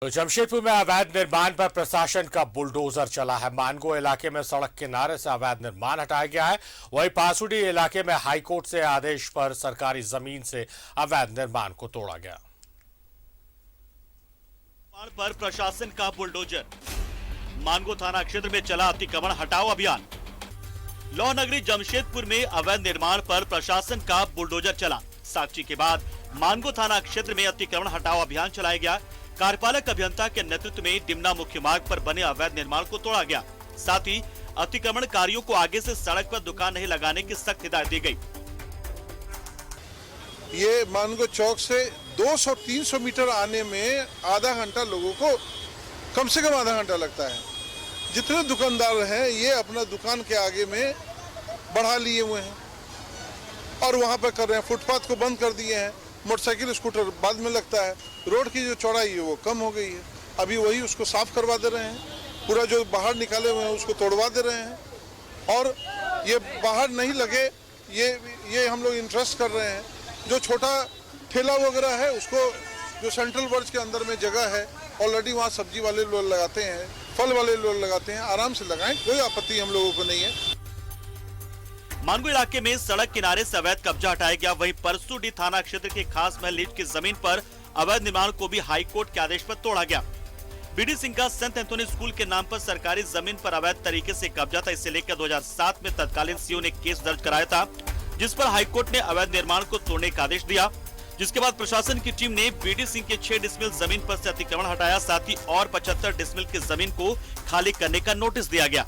तो जमशेदपुर में अवैध निर्माण पर प्रशासन का बुलडोजर चला है। मानगो इलाके में सड़क किनारे से अवैध निर्माण हटाया गया है। वहीं पासुडी इलाके में हाईकोर्ट से आदेश पर सरकारी जमीन से अवैध निर्माण को तोड़ा गया। पर प्रशासन का बुलडोजर। मानगो थाना क्षेत्र में चला अतिक्रमण हटाओ अभियान। लौह नगरी जमशेदपुर में अवैध निर्माण पर प्रशासन का बुलडोजर चला। साक्षी के बाद मानगो थाना क्षेत्र में अतिक्रमण हटाओ अभियान चलाया गया। कार्यपालक अभियंता के नेतृत्व में डिमना मुख्य मार्ग पर बने अवैध निर्माण को तोड़ा गया। साथ ही अतिक्रमणकारियों को आगे से सड़क पर दुकान नहीं लगाने की सख्त हिदायत दी गई। ये मानगो चौक से 200-300 मीटर आने में आधा घंटा लोगों को कम से कम आधा घंटा लगता है। जितने दुकानदार हैं ये अपना दुकान के आगे में बढ़ा लिए हुए हैं और वहां पर कर रहे हैं। फुटपाथ को बंद कर दिए हैं। मोटरसाइकिल स्कूटर बाद में लगता है। रोड की जो चौड़ाई है वो कम हो गई है। अभी वही उसको साफ करवा दे रहे हैं। पूरा जो बाहर निकाले हुए हैं उसको तोड़वा दे रहे हैं और ये बाहर नहीं लगे ये हम लोग इंटरेस्ट कर रहे हैं। जो छोटा ठेला वगैरह है उसको जो सेंट्रल वर्ज के अंदर में जगह है ऑलरेडी वहाँ सब्जी वाले लोग लगाते हैं, फल वाले लोग लगाते हैं। आराम से लगाएं, कोई आपत्ति हम लोगों को नहीं है। मानगो इलाके में सड़क किनारे से अवैध कब्जा हटाया गया। वहीं परसुडी थाना क्षेत्र के खास महल लीज की जमीन पर अवैध निर्माण को भी हाईकोर्ट के आदेश पर तोड़ा गया। बीडी सिंह का सेंट एंथोनी स्कूल के नाम पर सरकारी जमीन पर अवैध तरीके से कब्जा था। इसे लेकर 2007 में तत्कालीन सीओ ने केस दर्ज कराया था, जिस पर हाईकोर्ट ने अवैध निर्माण को तोड़ने का आदेश दिया। जिसके बाद प्रशासन की टीम ने बीडी सिंह के 6 डिसमिल जमीन पर से अतिक्रमण हटाया। साथ ही और 75 डिसमिल की जमीन को खाली करने का नोटिस दिया गया।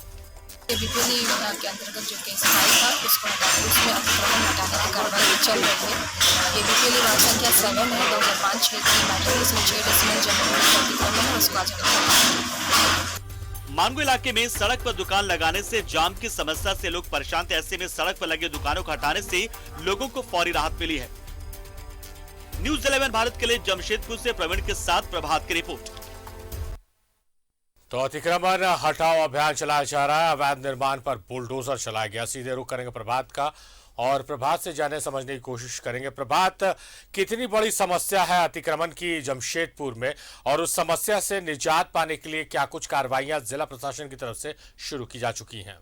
विभिन्न विभाग के अंतर्गत जो केस फाइल था उसको हटाकर उसमें अतिक्रमण हटाने की कार्रवाई चल रही है। ये बीपीएल विभाग संख्या 7 है 2005 की मैटर। इसमें 6 डिसमिल जमीन पर अतिक्रमण है उसको आज हटाया। मानगो इलाके में सड़क पर दुकान लगाने से जाम की समस्या से लोग परेशान थे। ऐसे में सड़क पर लगे दुकानों को हटाने से लोगों को फौरी राहत मिली है। न्यूज़ 11 भारत के लिए जमशेदपुर से प्रवीण के साथ प्रभात की रिपोर्ट। तो अतिक्रमण हटाओ अभियान चलाया जा रहा है। अवैध निर्माण पर बुलडोजर चलाया गया। सीधे रुख करेंगे प्रभात का और प्रभात से जाने समझने की कोशिश करेंगे। प्रभात, कितनी बड़ी समस्या है अतिक्रमण की जमशेदपुर में और उस समस्या से निजात पाने के लिए क्या कुछ कार्रवाइयां जिला प्रशासन की तरफ से शुरू की जा चुकी हैं?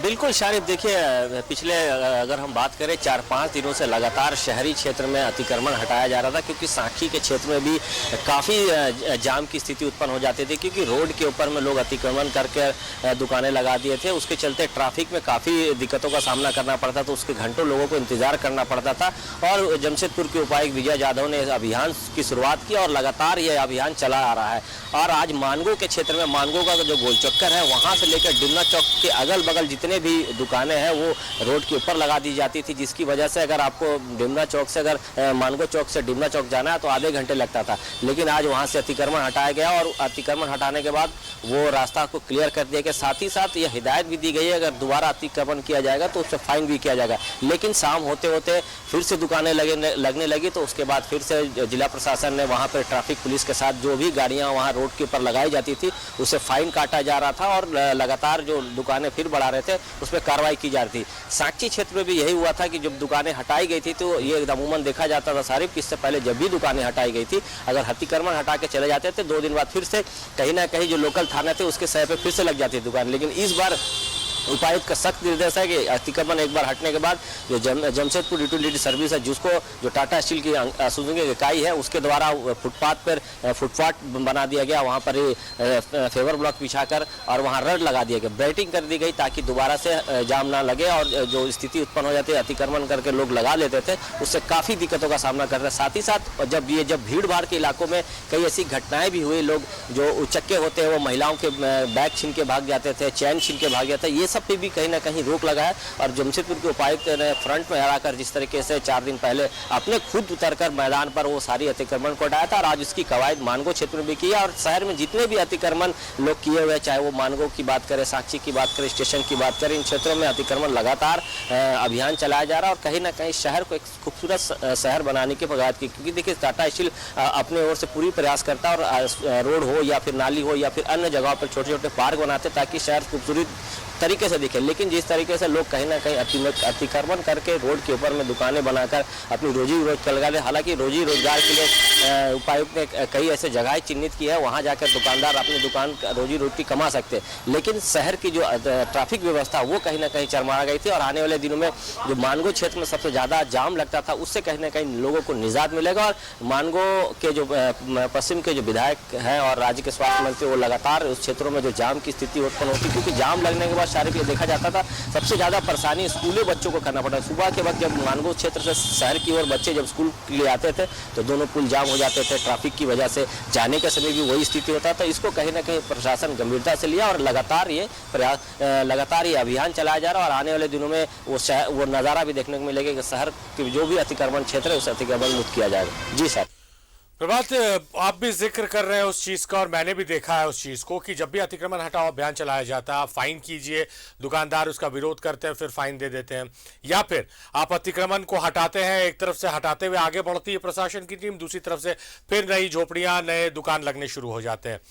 बिल्कुल शारिफ, देखिए पिछले अगर हम बात करें 4-5 दिनों से लगातार शहरी क्षेत्र में अतिक्रमण हटाया जा रहा था, क्योंकि साखी के क्षेत्र में भी काफ़ी जाम की स्थिति उत्पन्न हो जाती थी, क्योंकि रोड के ऊपर में लोग अतिक्रमण करके दुकानें लगा दिए थे। उसके चलते ट्रैफिक में काफ़ी दिक्कतों का सामना करना पड़ता था। उसके घंटों लोगों को इंतजार करना पड़ता था और जमशेदपुर के उपायुक्त विजय यादव ने इस अभियान की शुरुआत की और लगातार ये अभियान चला आ रहा है। और आज मानगो के क्षेत्र में मानगो का जो गोल चक्कर है वहाँ से लेकर डिमना चौक के अगल बगल जितने भी दुकानें हैं वो रोड के ऊपर लगा दी जाती थी, जिसकी वजह से अगर आपको डिमना चौक से अगर मानगो चौक से डिमना चौक जाना है तो आधे घंटे लगता था। लेकिन आज वहां से अतिक्रमण हटाया गया और अतिक्रमण हटाने के बाद वो रास्ता को क्लियर कर दिया गया। साथ ही साथ यह हिदायत भी दी गई है अगर दोबारा अतिक्रमण किया जाएगा तो उस पर फाइन भी किया जाएगा। लेकिन शाम होते होते फिर से दुकानें लगने लगी, तो उसके बाद फिर से जिला प्रशासन ने वहाँ पर ट्रैफिक पुलिस के साथ जो भी गाड़ियाँ वहाँ रोड के ऊपर लगाई जाती थी उसे फाइन काटा जा रहा था और लगातार जो दुकानें फिर बढ़ा रहे थे उस पर कार्रवाई की जा रही थी। साक्षी क्षेत्र में भी यही हुआ था कि जब दुकानें हटाई गई थी तो ये अमूमन देखा जाता था सारिफ कि इससे पहले जब भी दुकानें हटाई गई थी अगर अतिक्रमण हटा के चले जाते थे 2 दिन बाद फिर से कहीं ना कहीं जो लोकल थाना थे उसके सर पे फिर से लग जाती है दुकान। लेकिन इस बार उपायुक्त का सख्त निर्देश है कि अतिक्रमण एक बार हटने के बाद जो जमशेदपुर यूटिलिटी सर्विस है जिसको जो टाटा स्टील की सुजुकी इकाई है उसके द्वारा फुटपाथ बना दिया गया। वहाँ पर फेवर ब्लॉक बिछाकर और वहाँ रड लगा दिया गया, ब्रेटिंग कर दी गई ताकि दोबारा से जाम ना लगे और जो स्थिति उत्पन्न हो जाती है अतिक्रमण करके लोग लगा लेते थे उससे काफ़ी दिक्कतों का सामना करते हैं। साथ ही साथ जब भीड़ भाड़ के इलाकों में कई ऐसी घटनाएं भी हुई, लोग जो उचक्के होते हैं वो महिलाओं के बैग छीन के भाग जाते थे, चैन छीन के भाग जाते थे, ये सब पे भी कहीं ना कहीं रोक लगा है। और जमशेदपुर के उपायुक्त ने फ्रंट में हराकर जिस तरीके से 4 दिन पहले अपने खुद उतरकर मैदान पर वो सारी अतिक्रमण को हटाया था और आज उसकी कवायद मानगो क्षेत्र में भी किया। और शहर में जितने भी अतिक्रमण लोग किए हुए, चाहे वो मानगो की बात करें, साक्षी की बात करें, स्टेशन की बात करें, इन क्षेत्रों में अतिक्रमण लगातार अभियान चलाया जा रहा है और कहीं ना कहीं शहर को एक खूबसूरत शहर बनाने की बगावत की। क्योंकि देखिए टाटा स्टील अपने ओर से पूरी प्रयास करता है और रोड हो या फिर नाली हो या फिर अन्य जगहों पर छोटे छोटे पार्क बनाते ताकि शहर तरीके से दिखे। लेकिन जिस तरीके से लोग कहीं ना कहीं अतिक्रमण करके रोड के ऊपर में दुकानें बनाकर अपनी रोजी रोजगार लगा रहे, हालांकि रोजी रोजगार के लिए उपायुक्त ने कई ऐसे जगहें चिन्हित की है, वहाँ जाकर दुकानदार अपनी दुकान रोजी रोटी कमा सकते हैं। लेकिन शहर की जो ट्रैफिक व्यवस्था वो कहीं ना कहीं चरमरा गई थी और आने वाले दिनों में जो मानगो क्षेत्र में सबसे ज़्यादा जाम लगता था उससे कहीं ना कहीं लोगों को निजात मिलेगा। और मानगो के जो पश्चिम के जो विधायक हैं और राज्य के स्वास्थ्य मंत्री वो लगातार उस क्षेत्रों में जो जाम की स्थिति उत्पन्न होती, क्योंकि जाम लगने के बाद शायद ये देखा जाता था सबसे ज़्यादा परेशानी स्कूली बच्चों को करना पड़ा। सुबह के वक्त जब मानगो क्षेत्र से शहर की ओर बच्चे जब स्कूल के लिए आते थे तो दोनों पुल जाम हो जाते थे, ट्रैफिक की वजह से जाने के समय भी वही स्थिति होता था। इसको कहीं ना कहीं प्रशासन गंभीरता से लिया और लगातार ये अभियान चलाया जा रहा है और आने वाले दिनों में वो नज़ारा भी देखने को मिलेगा कि शहर के जो भी अतिक्रमण क्षेत्र है उस अतिक्रमण मुक्त किया जाएगा। जी सर। प्रभात, आप भी जिक्र कर रहे हैं उस चीज का और मैंने भी देखा है उस चीज को कि जब भी अतिक्रमण हटाओ अभियान चलाया जाता है, आप फाइन कीजिए, दुकानदार उसका विरोध करते हैं, फिर फाइन दे देते हैं, या फिर आप अतिक्रमण को हटाते हैं, एक तरफ से हटाते हुए आगे बढ़ती है प्रशासन की टीम, दूसरी तरफ से फिर नई झोपड़ियां नए दुकान लगने शुरू हो जाते हैं।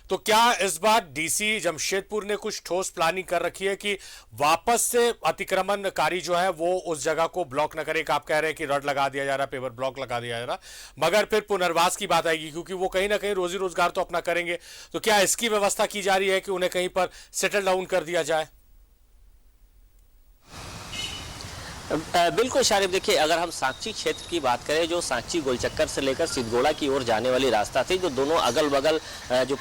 तो क्या इस बार डीसी जमशेदपुर ने कुछ ठोस प्लानिंग कर रखी है कि वापस से अतिक्रमणकारी जो है वो उस जगह को ब्लॉक न करे? आप कह रहे हैं कि रड लगा दिया जा रहा है, पेपर ब्लॉक लगा दिया जा रहा, मगर फिर पुनर्वास की बात आएगी क्योंकि वो कहीं ना कहीं रोजी रोजगार तो अपना करेंगे। तो क्या इसकी व्यवस्था की जा रही है कि उन्हें कहीं पर सेटल डाउन कर दिया जाए? बिल्कुल शारिफ, देखिए अगर हम साक्षी क्षेत्र की बात करें, जो साक्षी गोलचक्कर से लेकर सिद्धगोड़ा की ओर जाने वाली रास्ता थी, जो दोनों अगल बगल जो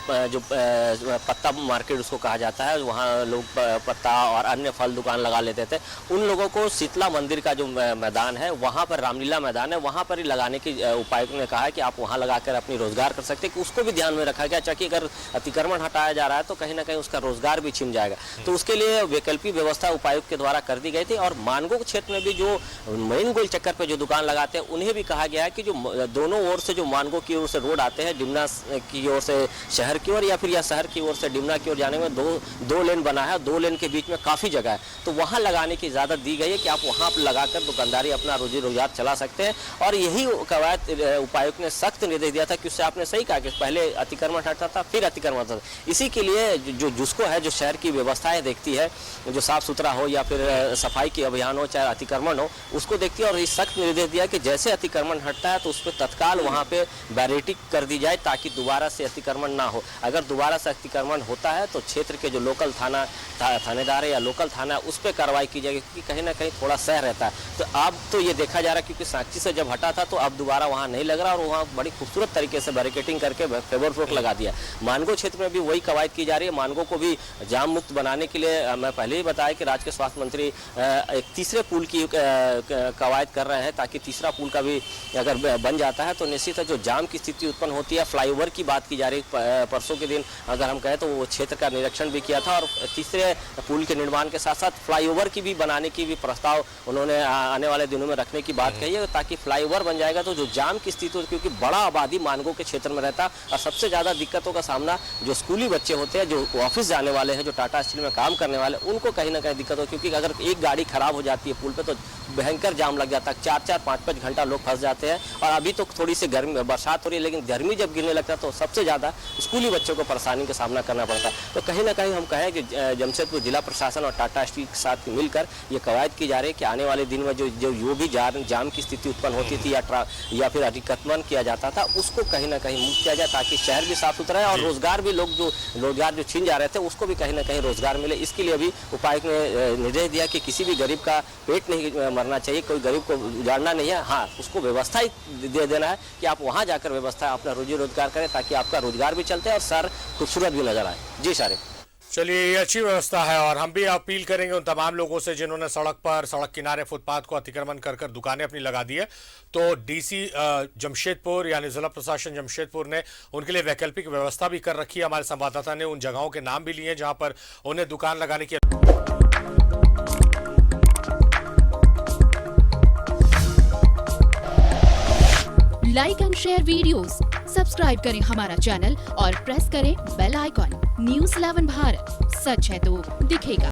पत्ता मार्केट उसको कहा जाता है, वहाँ लोग पत्ता और अन्य फल दुकान लगा लेते थे, उन लोगों को शीतला मंदिर का जो मैदान है वहाँ पर, रामलीला मैदान है, वहाँ पर ही लगाने की उपायुक्त ने कहा है कि आप वहाँ लगाकर अपनी रोजगार कर सकते हैं। कि उसको भी ध्यान में रखा गया ताकि अगर अतिक्रमण हटाया जा रहा है तो कहीं ना कहीं उसका रोजगार भी छिन जाएगा। तो उसके लिए वैकल्पिक व्यवस्था उपायुक्त के द्वारा कर दी गई थी। और मानगो क्षेत्र भी जो मेन गोल चक्कर पे जो दुकान लगाते हैं उन्हें भी कहा गया है कि जो दोनों ओर से जो मानगो की ओर से रोड आते हैं, डिमना की ओर से शहर की ओर या फिर या शहर की ओर से डिमना की ओर जाने में दो लेन बना है, दो लेन के बीच में काफ़ी जगह है, तो वहाँ लगाने की इजाज़त दी गई है कि आप वहाँ पर लगाकर दुकानदारी अपना रोजी रोजगार चला सकते हैं। और यही कवायद उपायुक्त ने सख्त निर्देश दिया था कि उससे आपने सही कहा कि पहले अतिक्रमण हटता था फिर अतिक्रमण हटता था। इसी के लिए जो जुस्को है, जो शहर की व्यवस्थाएं देखती है, जो साफ सुथरा हो या फिर सफाई के अभियान हो चाहे अतिक्रमण हो, उसको देखती है। और ये सख्त निर्देश दिया कि जैसे अतिक्रमण हटता है तो उस पर तत्काल वहाँ पे बैरिकेड कर दी जाए ताकि दोबारा से अतिक्रमण ना हो। अगर दोबारा से अतिक्रमण होता है तो क्षेत्र के जो लोकल थानेदार है या लोकल थाना उस पर कार्रवाई की जाएगी, क्योंकि कहीं ना कहीं थोड़ा सह रहता है। तो अब तो ये देखा जा रहा है क्योंकि साक्षी से जब हटा था तो अब दोबारा वहाँ नहीं लग रहा और वहाँ बड़ी खूबसूरत तरीके से बैरिकेडिंग करके पेवर फ्लोट लगा दिया। मानगो क्षेत्र में भी वही कवायद की जा रही है। मानगो को भी जाम मुक्त बनाने के लिए मैं पहले ही बताया कि राज्य के स्वास्थ्य मंत्री एक तीसरे पुल की कवायद कर रहे हैं ताकि तीसरा पुल का भी अगर बन जाता है तो निश्चित है जो जाम की स्थिति उत्पन्न होती है। फ्लाईओवर की बात की जा रही है, परसों के दिन अगर हम कहें तो वो क्षेत्र का निरीक्षण भी किया था और तीसरे पुल के निर्माण के साथ साथ फ्लाईओवर की भी बनाने की भी प्रस्ताव उन्होंने आने वाले दिनों में रखने की बात कही है, ताकि फ्लाईओवर बन जाएगा तो जो जाम की स्थिति होती है, क्योंकि बड़ा आबादी मानगो के क्षेत्र में रहता है और सबसे ज़्यादा दिक्कतों का सामना जो स्कूली बच्चे होते हैं, जो ऑफिस जाने वाले हैं, जो टाटा स्टील में काम करने वाले, उनको कहीं ना कहीं दिक्कत हो, क्योंकि अगर एक गाड़ी खराब हो जाती है पुल पे तो भयंकर जाम लग जाता है, 4-4, 5-5 घंटा लोग फंस जाते हैं। और अभी तो थोड़ी सी गर्मी बरसात हो रही है, लेकिन गर्मी जब गिरने लगता है तो सबसे ज़्यादा स्कूली बच्चों को परेशानी का सामना करना पड़ता है। तो कहीं ना कहीं हम कहें कि जमशेदपुर जिला प्रशासन और टाटा स्टील के साथ मिलकर ये कवायद की जा रही है कि आने वाले दिन में जो भी जाम की स्थिति उत्पन्न होती थी या फिर अतिक्रमण किया जाता था उसको कहीं ना कहीं मुक्त किया जाए ताकि शहर भी साफ सुथरा है और रोजगार भी लोग जो रोजगार जो छीन जा रहे थे उसको भी कहीं ना कहीं रोजगार मिले। इसके लिए भी उपायुक्त ने निर्देश दिया कि किसी भी गरीब का पेट नहीं मरना चाहिए, कोई गरीब को उजाड़ना नहीं है, हाँ उसको व्यवस्था ही दे देना है कि आप वहाँ जाकर व्यवस्था अपना रोजी रोजगार करें ताकि आपका रोजगार भी चलते और शहर खूबसूरत भी नजर आए। जी शारिफ, चलिए ये अच्छी व्यवस्था है और हम भी अपील करेंगे उन तमाम लोगों से जिन्होंने सड़क किनारे फुटपाथ को अतिक्रमण कर दुकानें अपनी लगा दी है। तो डीसी जमशेदपुर यानी जिला प्रशासन जमशेदपुर ने उनके लिए वैकल्पिक व्यवस्था भी कर रखी है। हमारे संवाददाता ने उन जगहों के नाम भी लिए जहां पर उन्हें दुकान लगाने की like and share videos, subscribe करें हमारा चैनल और प्रेस करें बेल आइकॉन। न्यूज़ 11 भारत, सच है तो दिखेगा।